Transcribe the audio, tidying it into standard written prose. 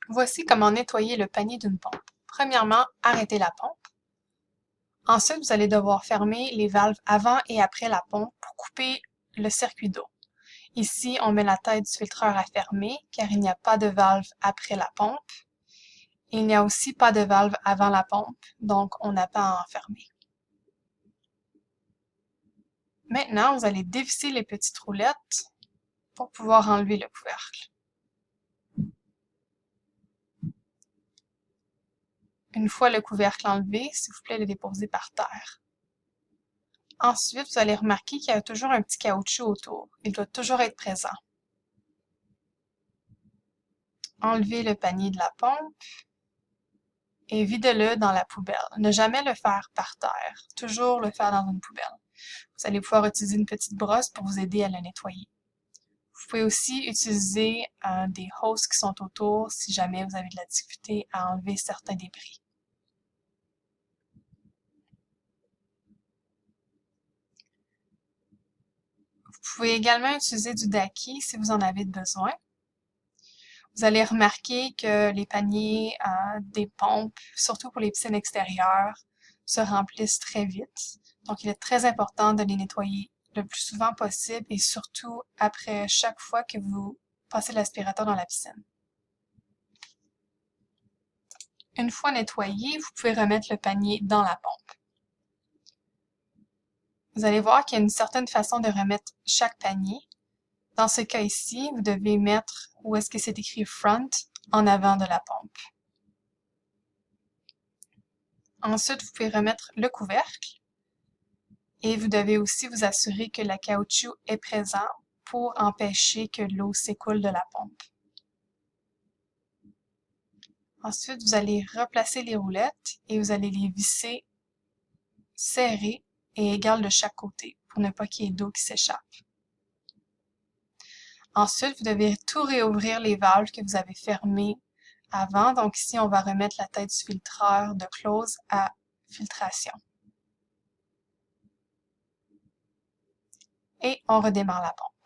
Voici comment nettoyer le panier d'une pompe. Premièrement, arrêtez la pompe. Ensuite, vous allez devoir fermer les valves avant et après la pompe pour couper le circuit d'eau. Ici, on met la tête du filtreur à fermer car il n'y a pas de valve après la pompe. Il n'y a aussi pas de valve avant la pompe, donc on n'a pas à en fermer. Maintenant, vous allez dévisser les petites roulettes pour pouvoir enlever le couvercle. Une fois le couvercle enlevé, s'il vous plaît, le déposer par terre. Ensuite, vous allez remarquer qu'il y a toujours un petit caoutchouc autour. Il doit toujours être présent. Enlevez le panier de la pompe et videz-le dans la poubelle. Ne jamais le faire par terre, toujours le faire dans une poubelle. Vous allez pouvoir utiliser une petite brosse pour vous aider à le nettoyer. Vous pouvez aussi utiliser des hoses qui sont autour si jamais vous avez de la difficulté à enlever certains débris. Vous pouvez également utiliser du Daki si vous en avez besoin. Vous allez remarquer que les paniers des pompes, surtout pour les piscines extérieures, se remplissent très vite. Donc, il est très important de les nettoyer le plus souvent possible et surtout après chaque fois que vous passez l'aspirateur dans la piscine. Une fois nettoyé, vous pouvez remettre le panier dans la pompe. Vous allez voir qu'il y a une certaine façon de remettre chaque panier. Dans ce cas ici, vous devez mettre où est-ce que c'est écrit front en avant de la pompe. Ensuite, vous pouvez remettre le couvercle et vous devez aussi vous assurer que la caoutchouc est présent pour empêcher que l'eau s'écoule de la pompe. Ensuite, vous allez replacer les roulettes et vous allez les visser serrées et égales de chaque côté pour ne pas qu'il y ait d'eau qui s'échappe. Ensuite, vous devez tout réouvrir les valves que vous avez fermées avant. Donc ici, on va remettre la tête du filtreur de close à filtration. Et on redémarre la pompe.